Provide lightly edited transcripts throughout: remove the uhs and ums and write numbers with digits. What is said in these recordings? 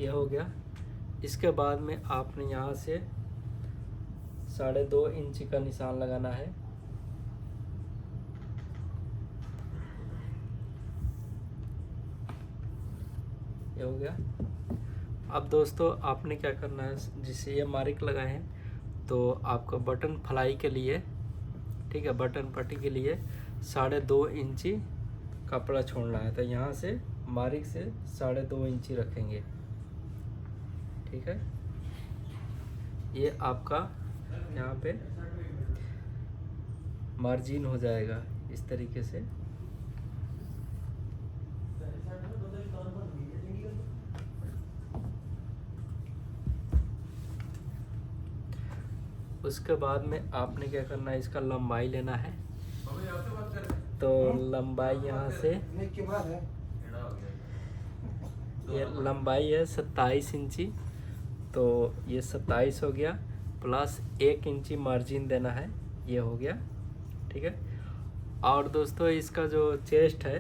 ये हो गया। इसके बाद में आपने यहाँ से 2.5 इंची का निशान लगाना है। ये हो गया। अब दोस्तों आपने क्या करना है, जिससे ये मार्क लगाए हैं तो आपका बटन फ्लाई के लिए, ठीक है, बटन पट्टी के लिए 2.5 इंची कपड़ा छोड़ना है। तो यहाँ से मार्क से 2.5 इंची रखेंगे, ठीक है। ये आपका यहाँ पे मार्जिन हो जाएगा इस तरीके से। उसके बाद में आपने क्या करना है, इसका लंबाई लेना है। तो लंबाई यहाँ से, ये लंबाई है 27 इंची। तो ये 27 हो गया, प्लस 1 इंची मार्जिन देना है, ये हो गया, ठीक है। और दोस्तों इसका जो चेस्ट है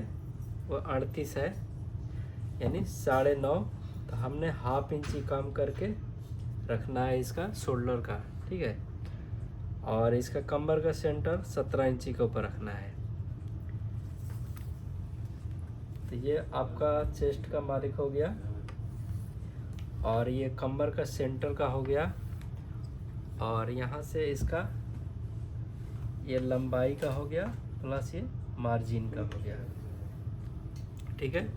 वो 38 है, यानी 9.5। तो हमने हाफ इंची कम करके रखना है इसका शोल्डर का, ठीक है। और इसका कमर का सेंटर 17 इंची के ऊपर रखना है। तो ये आपका चेस्ट का मार्क हो गया, और ये कमर का सेंटर का हो गया, और यहाँ से इसका ये लंबाई का हो गया, प्लस ये मार्जिन का हो गया, ठीक है।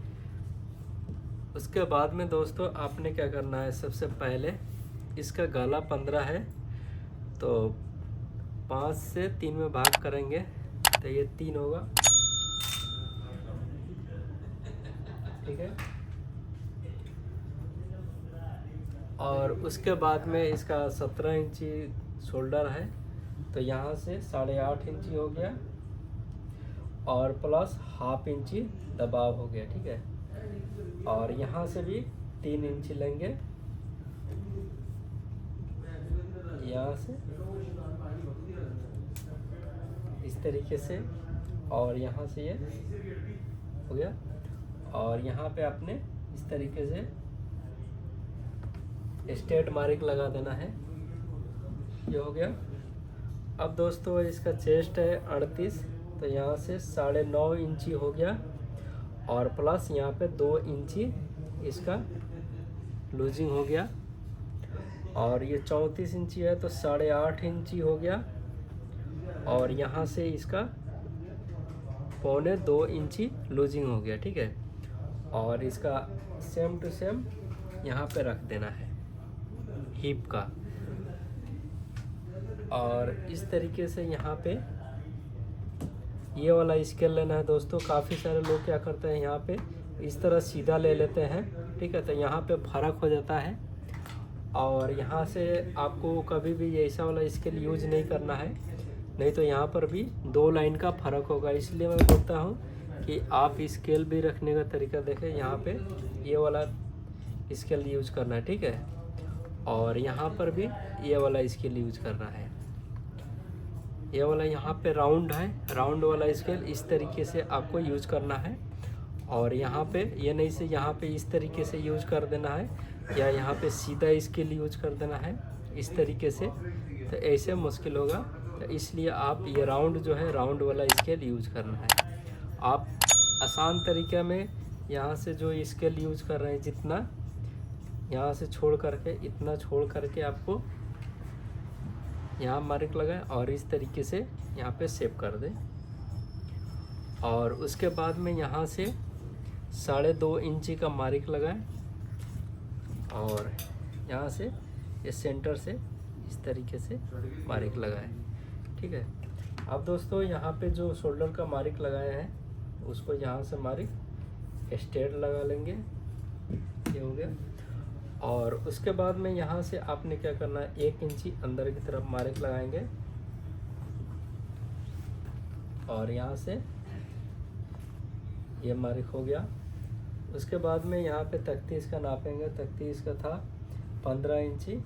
उसके बाद में दोस्तों आपने क्या करना है, सबसे पहले इसका गला 15 है, तो 5 से 3 में भाग करेंगे तो ये 3 होगा, ठीक है। और उसके बाद में इसका 17 इंची शोल्डर है, तो यहाँ से 8.5 इंची हो गया, और प्लस हाफ इंची दबाव हो गया, ठीक है। और यहाँ से भी 3 इंची लेंगे, यहाँ से इस तरीके से, और यहाँ से ये हो गया, और यहाँ पे आपने इस तरीके से स्ट्रेट मार्क लगा देना है, ये हो गया। अब दोस्तों इसका चेस्ट है 38, तो यहाँ से 9.5 इंची हो गया, और प्लस यहाँ पे 2 इंची इसका लूजिंग हो गया, और ये 34 इंची है तो 8.5 इंची हो गया, और यहाँ से इसका 1.25 इंची लूजिंग हो गया, ठीक है। और इसका सेम टू सेम यहाँ पे रख देना है हिप का, और इस तरीके से यहाँ पे ये वाला स्केल लेना है दोस्तों। काफ़ी सारे लोग क्या करते हैं, यहाँ पे इस तरह सीधा ले लेते हैं, ठीक है, तो यहाँ पे फर्क हो जाता है। और यहाँ से आपको कभी भी ऐसा वाला स्केल यूज नहीं करना है, नहीं तो यहाँ पर भी 2 लाइन का फ़र्क होगा। इसलिए मैं बोलता हूँ कि आप स्केल भी रखने का तरीका देखें, यहाँ पे ये वाला स्केल यूज करना है, ठीक है। और यहाँ पर भी ये वाला स्केल यूज करना है। ये वाला यहाँ पे राउंड है, राउंड वाला स्केल इस तरीके से आपको यूज करना है। और यहाँ पे ये नहीं से यहाँ पे इस तरीके से यूज कर देना है, या यहाँ पे सीधा स्केल यूज कर देना है इस तरीके से, तो ऐसे मुश्किल होगा। तो इसलिए आप ये राउंड जो है, राउंड वाला स्केल यूज करना है। आप आसान तरीके में यहाँ से जो स्केल यूज कर रहे हैं, जितना यहाँ से छोड़ करके, इतना छोड़ करके आपको यहाँ मार्क लगाएं, और इस तरीके से यहाँ पे सेव कर दें। और उसके बाद में यहाँ से 2.5 इंची का मार्क लगाएं, और यहाँ से ये सेंटर से इस तरीके से मार्क लगाएं, ठीक है। अब दोस्तों यहाँ पे जो शोल्डर का मार्क लगाए हैं, उसको यहाँ से मार्क स्ट्रेट लगा लेंगे, ये हो गया। और उसके बाद में यहाँ से आपने क्या करना है, 1 इंची अंदर की तरफ मार्क लगाएंगे, और यहाँ से ये मार्क हो गया। उसके बाद में यहाँ पे तख्ती इसका नापेंगे। तख्ती इसका था 15 इंची,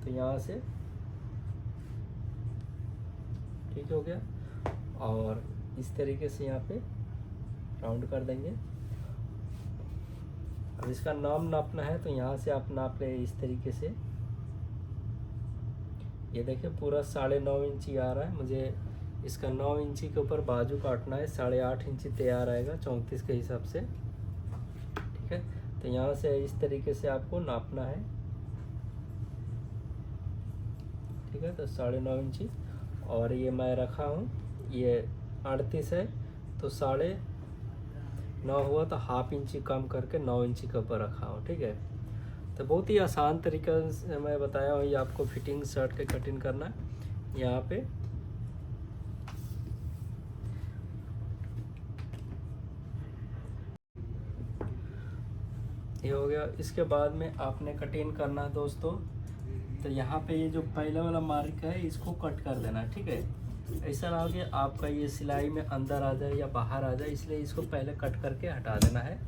तो यहाँ से ठीक हो गया, और इस तरीके से यहाँ पे राउंड कर देंगे। अब इसका नाम नापना है तो यहाँ से आप नाप ले इस तरीके से। ये देखिए पूरा 9.5 इंची आ रहा है। मुझे इसका 9 इंची के ऊपर बाजू काटना है, 8.5 इंची तैयार आएगा 34 के हिसाब से। ठीक है, तो यहाँ से इस तरीके से आपको नापना है। ठीक है, तो 9.5 इंची और ये मैं रखा हूँ, ये 38 है तो 9.5 हुआ तो हाफ इंची कम करके 9 इंची के ऊपर रखा हूँ। ठीक है, तो बहुत ही आसान तरीका से मैं बताया हूँ ये आपको फिटिंग शर्ट के कटिंग करना है। यहाँ पे ये हो गया। इसके बाद में आपने कटिंग करना है दोस्तों, तो यहाँ पे ये जो पहले वाला मार्क है इसको कट कर देना है। ठीक है, ऐसा ना हो कि आपका ये सिलाई में अंदर आ जाए या बाहर आ जाए, इसलिए इसको पहले कट करके हटा देना है।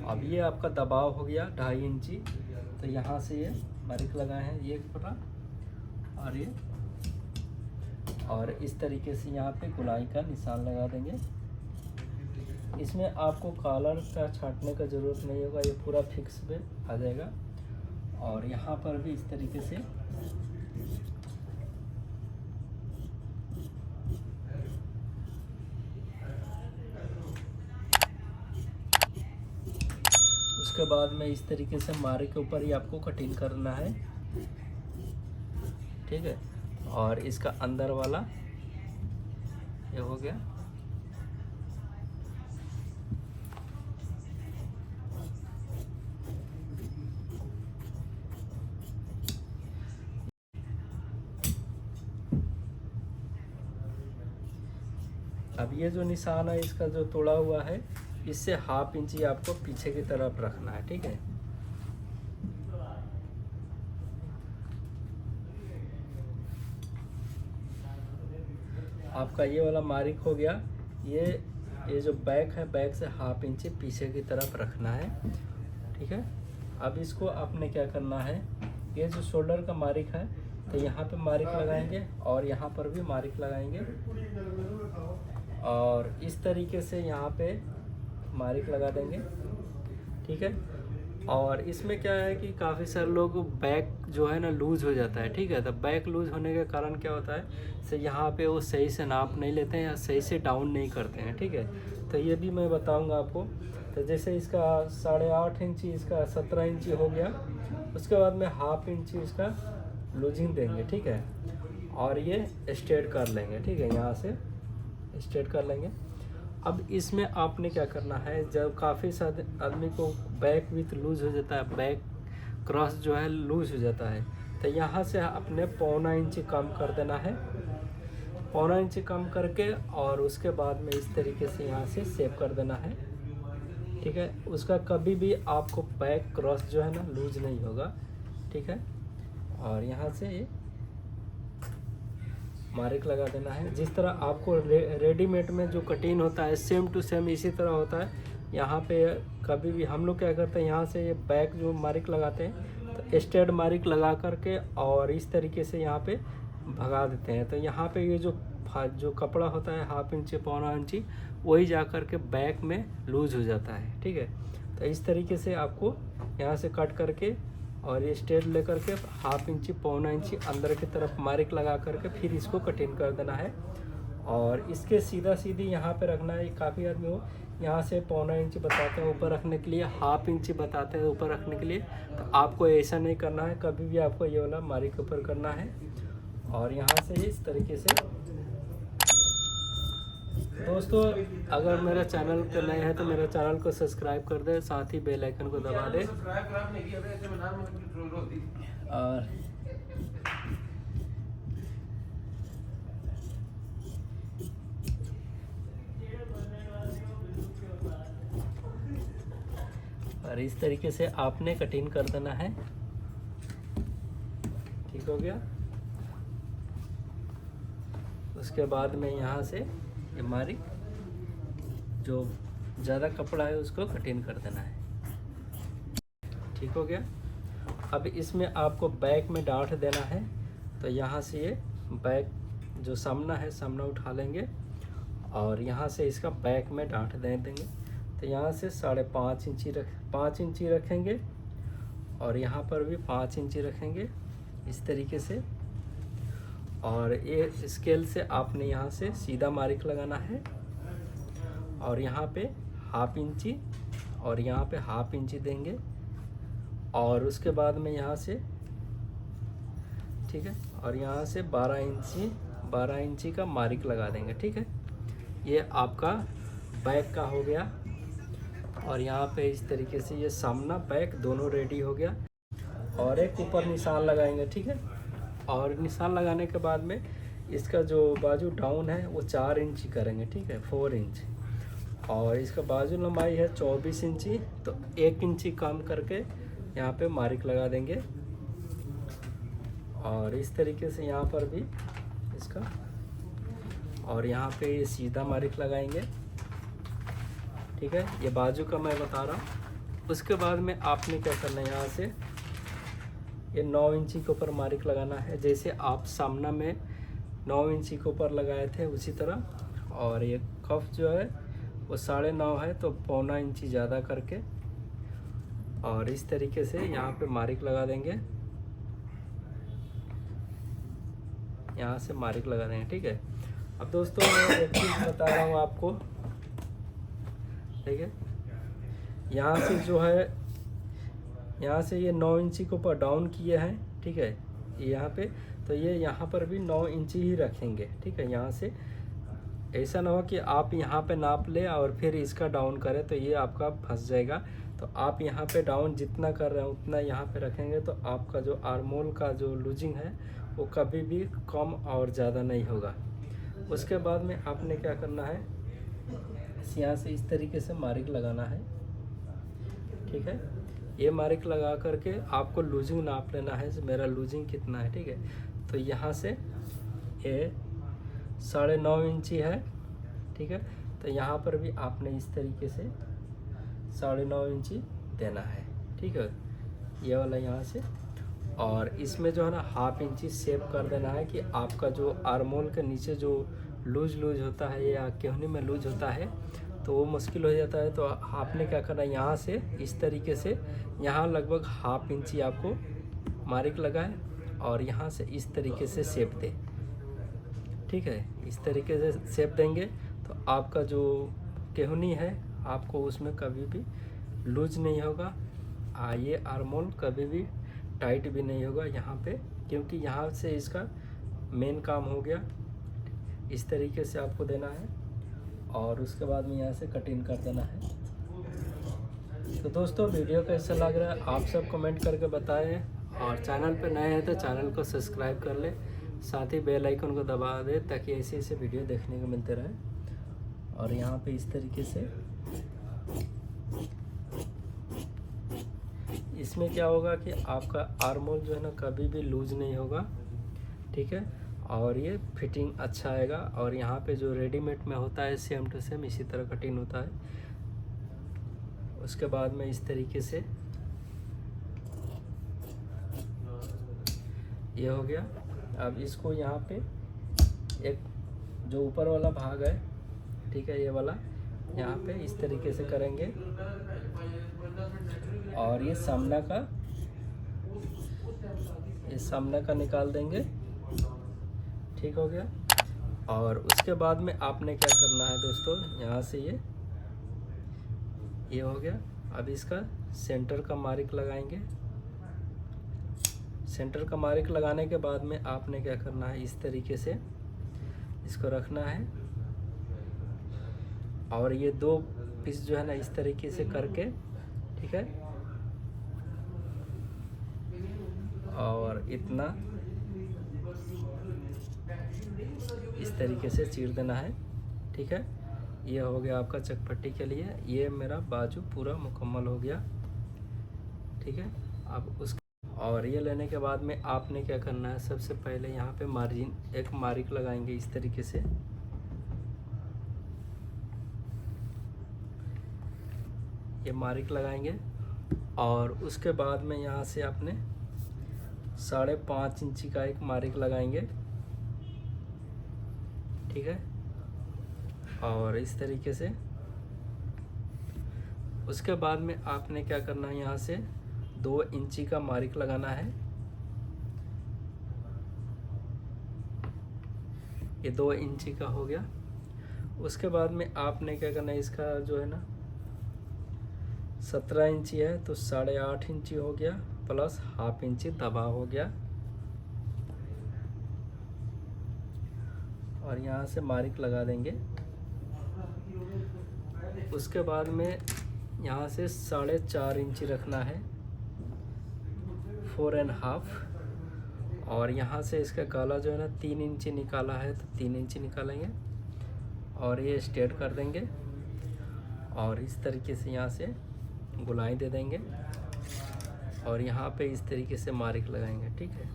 अब ये आपका दबाव हो गया 2.5 इंची, तो यहाँ से ये मार्क लगाए हैं ये पूरा, और इस तरीके से यहाँ पे गुलाई का निशान लगा देंगे। इसमें आपको कॉलर का छांटने का ज़रूरत नहीं होगा, ये पूरा फिक्स पे आ जाएगा। और यहाँ पर भी इस तरीके से उसके बाद में इस तरीके से मारे के ऊपर ही आपको कटिंग करना है। ठीक है, और इसका अंदर वाला ये हो गया। अब ये जो निशान है इसका जो तोड़ा हुआ है, इससे हाफ इंची आपको पीछे की तरफ रखना है। ठीक है, आपका ये वाला मार्क हो गया। ये जो बैक है, बैक से हाफ इंची पीछे की तरफ रखना है। ठीक है, अब इसको आपने क्या करना है, ये जो शोल्डर का मार्क है तो यहाँ पे मार्क लगाएंगे और यहाँ पर भी मार्क लगाएंगे, और इस तरीके से यहाँ पे मार्क लगा देंगे। ठीक है, और इसमें क्या है कि काफ़ी सारे लोग बैक जो है ना लूज हो जाता है। ठीक है, तो बैक लूज होने के कारण क्या होता है से यहाँ पे वो सही से नाप नहीं लेते हैं या सही से डाउन नहीं करते हैं। ठीक है, तो ये भी मैं बताऊंगा आपको। तो जैसे इसका 8.5 इंची, इसका 17 इंची हो गया, उसके बाद में हाफ इंची इसका लूजिंग देंगे। ठीक है, और ये स्ट्रेट कर लेंगे। ठीक है, यहाँ से स्ट्रेट कर लेंगे। अब इसमें आपने क्या करना है, जब काफ़ी सारे आदमी को बैक विथ लूज हो जाता है, बैक क्रॉस जो है लूज हो जाता है, तो यहाँ से आपने 1.25 इंची कम कर देना है। 1.25 इंची कम करके और उसके बाद में इस तरीके से यहाँ से सेव कर देना है। ठीक है, उसका कभी भी आपको बैक क्रॉस जो है ना लूज नहीं होगा। ठीक है, और यहाँ से ये मार्क लगा देना है। जिस तरह आपको रेडीमेड में जो कटिंग होता है सेम टू सेम इसी तरह होता है। यहाँ पे कभी भी हम लोग क्या करते हैं, यहाँ से ये बैक जो मार्क लगाते हैं तो स्ट्रेट मार्क लगा करके और इस तरीके से यहाँ पे भगा देते हैं। तो यहाँ पे ये जो कपड़ा होता है हाफ इंची 1.25 इंची, वही जा कर के बैक में लूज हो जाता है। ठीक है, तो इस तरीके से आपको यहाँ से कट करके और ये स्ट्रेट लेकर के हाफ इंची 1.25 इंची अंदर की तरफ मार्क लगा करके फिर इसको कटिंग कर देना है। और इसके सीधा सीधी यहाँ पे रखना है। काफ़ी आदमी हो यहाँ से 1.25 इंची बताते हैं ऊपर रखने के लिए, हाफ इंची बताते हैं ऊपर रखने के लिए, तो आपको ऐसा नहीं करना है। कभी भी आपको ये वाला मार्क ऊपर करना है। और यहाँ से इस तरीके से दोस्तों, अगर मेरा चैनल पे नए हैं तो मेरा चैनल को सब्सक्राइब कर दे, साथ ही बेल आइकन को दबा दे। और इस तरीके से आपने कटिंग कर देना है। ठीक हो गया। उसके बाद में यहाँ से ये मार्क जो ज़्यादा कपड़ा है उसको कटिंग कर देना है। ठीक हो गया। अब इसमें आपको बैक में डांट देना है, तो यहाँ से ये बैक जो सामना है सामना उठा लेंगे और यहाँ से इसका बैक में डांट दे देंगे। तो यहाँ से 5.5 इंची 5 इंची रखेंगे और यहाँ पर भी 5 इंची रखेंगे इस तरीके से। और ये स्केल से आपने यहाँ से सीधा मार्क लगाना है और यहाँ पे 1/2 इंची और यहाँ पे 1/2 इंची देंगे। और उसके बाद में यहाँ से, ठीक है, और यहाँ से 12 इंची का मार्क लगा देंगे। ठीक है, ये आपका बैक का हो गया। और यहाँ पे इस तरीके से ये सामना बैक दोनों रेडी हो गया। और एक ऊपर निशान लगाएंगे। ठीक है, और निशान लगाने के बाद में इसका जो बाजू डाउन है वो 4 इंची करेंगे। ठीक है, 4 इंच। और इसका बाजू लंबाई है 24 इंची, तो 1 इंची कम करके यहाँ पे मार्क लगा देंगे। और इस तरीके से यहाँ पर भी इसका, और यहाँ पे ये सीधा मार्क लगाएंगे। ठीक है, ये बाजू का मैं बता रहा हूँ। उसके बाद में आपने क्या करना है, यहाँ से ये 9 इंची के ऊपर मार्क लगाना है। जैसे आप सामना में 9 इंची के ऊपर लगाए थे उसी तरह। और ये कफ जो है वो 9.5 है, तो 1.25 इंची ज़्यादा करके और इस तरीके से यहाँ पे मार्क लगा देंगे। यहाँ से मार्क लगा देंगे। ठीक है, अब दोस्तों मैं एक चीज़ बता रहा हूँ आपको। ठीक है, यहाँ से जो है, यहाँ से ये 9 इंची के ऊपर डाउन किए हैं। ठीक है, यहाँ पे, तो ये यहाँ पर भी 9 इंची ही रखेंगे। ठीक है, यहाँ से ऐसा ना हो कि आप यहाँ पे नाप ले और फिर इसका डाउन करें, तो ये आपका फंस जाएगा। तो आप यहाँ पे डाउन जितना कर रहे हैं उतना यहाँ पे रखेंगे, तो आपका जो आर्मोल का जो लूजिंग है वो कभी भी कम और ज़्यादा नहीं होगा। उसके बाद में आपने क्या करना है, यहाँ से इस तरीके से मार्क लगाना है। ठीक है, ये मार्क लगा करके आपको लूजिंग नाप लेना है, मेरा लूजिंग कितना है। ठीक है, तो यहाँ से ये 9.5 इंची है। ठीक है, तो यहाँ पर भी आपने इस तरीके से 9.5 इंची देना है। ठीक है, ये वाला यहाँ से। और इसमें जो है ना 1/2 इंची सेव कर देना है कि आपका जो आर्मोल के नीचे जो लूज होता है या केहनी में लूज होता है तो वो मुश्किल हो जाता है। तो आपने क्या करना है, यहाँ से इस तरीके से यहाँ लगभग 1/2 इंची आपको मार्क लगाए और यहाँ से इस तरीके से शेप दे। ठीक है, इस तरीके से शेप देंगे तो आपका जो केहनी है आपको उसमें कभी भी लूज नहीं होगा। ये आर्मोल कभी भी टाइट भी नहीं होगा यहाँ पे, क्योंकि यहाँ से इसका मेन काम हो गया। इस तरीके से आपको देना है और उसके बाद में यहाँ से कटिंग कर देना है। तो दोस्तों वीडियो कैसा लग रहा है आप सब कमेंट करके बताएं, और चैनल पे नए हैं तो चैनल को सब्सक्राइब कर ले, साथ ही बेल आइकन को दबा दे ताकि ऐसे ऐसे वीडियो देखने को मिलते रहे। और यहाँ पे इस तरीके से इसमें क्या होगा कि आपका आर्मोल जो है ना कभी भी लूज नहीं होगा। ठीक है, और ये फिटिंग अच्छा आएगा। और यहाँ पे जो रेडीमेड में होता है सेम टू सेम इसी तरह कटिंग होता है। उसके बाद में इस तरीके से ये हो गया। अब इसको यहाँ पे एक जो ऊपर वाला भाग है, ठीक है, ये वाला यहाँ पे इस तरीके से करेंगे और ये सामना का निकाल देंगे। ठीक हो गया। और उसके बाद में आपने क्या करना है दोस्तों, यहाँ से ये हो गया। अब इसका सेंटर का मार्क लगाएंगे। सेंटर का मार्क लगाने के बाद में आपने क्या करना है, इस तरीके से इसको रखना है और ये 2 पीस जो है ना इस तरीके से करके, ठीक है, और इतना इस तरीके से चीर देना है। ठीक है, ये हो गया आपका चकपट्टी के लिए। ये मेरा बाजू पूरा मुकम्मल हो गया। ठीक है, अब उस और ये लेने के बाद में आपने क्या करना है, सबसे पहले यहाँ पे मार्जिन एक मार्क लगाएंगे इस तरीके से। ये मार्क लगाएंगे और उसके बाद में यहाँ से आपने 5.5 इंची का एक मार्क लगाएंगे। ठीक है, और इस तरीके से उसके बाद में आपने क्या करना है, यहाँ से 2 इंची का मार्क लगाना है। ये 2 इंची का हो गया। उसके बाद में आपने क्या करना है, इसका जो है ना 17 इंची है तो 8.5 इंची हो गया प्लस ½ इंची दबा हो गया। और यहाँ से मार्क लगा देंगे। उसके बाद में यहाँ से 4.5 इंची रखना है, 4.5। और यहाँ से इसका गला जो है ना 3 इंची निकाला है तो 3 इंची निकालेंगे और ये स्ट्रेट कर देंगे। और इस तरीके से यहाँ से गुलाई दे देंगे और यहाँ पे इस तरीके से मार्क लगाएंगे, ठीक है।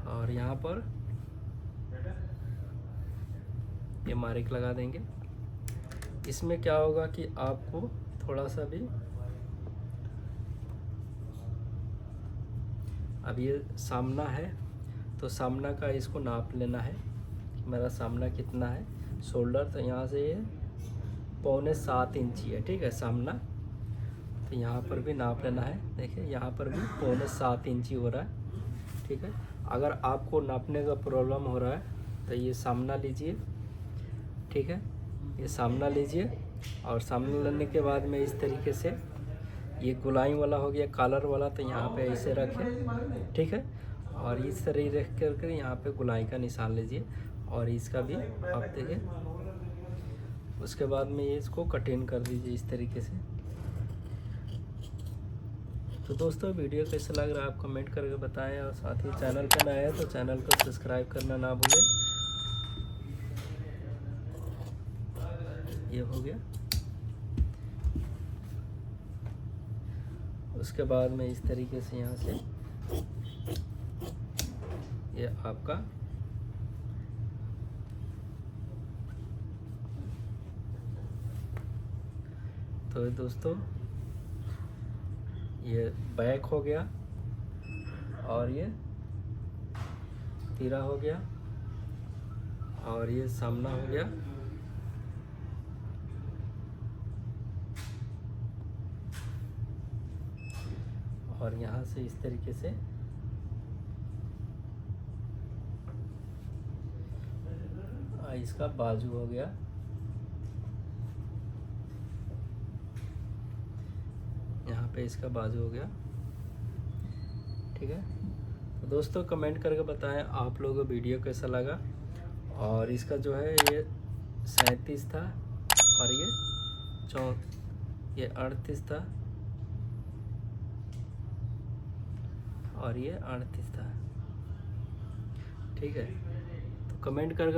और यहाँ पर ये मार्क लगा देंगे। इसमें क्या होगा कि आपको थोड़ा सा भी, अब ये सामना है तो सामना का इसको नाप लेना है, मेरा सामना कितना है शोल्डर। तो यहाँ से ये 6.25 इंची है, ठीक है सामना। तो यहाँ पर भी नाप लेना है, देखिए यहाँ पर भी 6.25 इंची हो रहा है, ठीक है। अगर आपको नापने का प्रॉब्लम हो रहा है तो ये सामना लीजिए, ठीक है। ये सामना लीजिए और सामना लेने के बाद में इस तरीके से ये गुलाई वाला हो गया कॉलर वाला, तो यहाँ पे ऐसे रखें, ठीक है। और इस तरह रख कर यहाँ पे गुलाई का निशान लीजिए और इसका भी आप देखिए। उसके बाद में ये इसको कटिंग कर दीजिए इस तरीके से। तो दोस्तों वीडियो कैसा लग रहा है आप कमेंट करके बताएं और साथ ही चैनल पर नया है तो चैनल को सब्सक्राइब करना ना भूलें। ये हो गया। उसके बाद में इस तरीके से यहाँ से ये आपका तो दोस्तों ये बैक हो गया और ये तीरा हो गया और ये सामना हो गया। और यहाँ से इस तरीके से इसका बाजू हो गया। यहाँ पे इसका बाजू हो गया, ठीक है। तो दोस्तों कमेंट करके बताएं आप लोगों को वीडियो कैसा लगा। और इसका जो है ये 37 था और ये 38 था और ये 38 था, ठीक है। तो कमेंट करके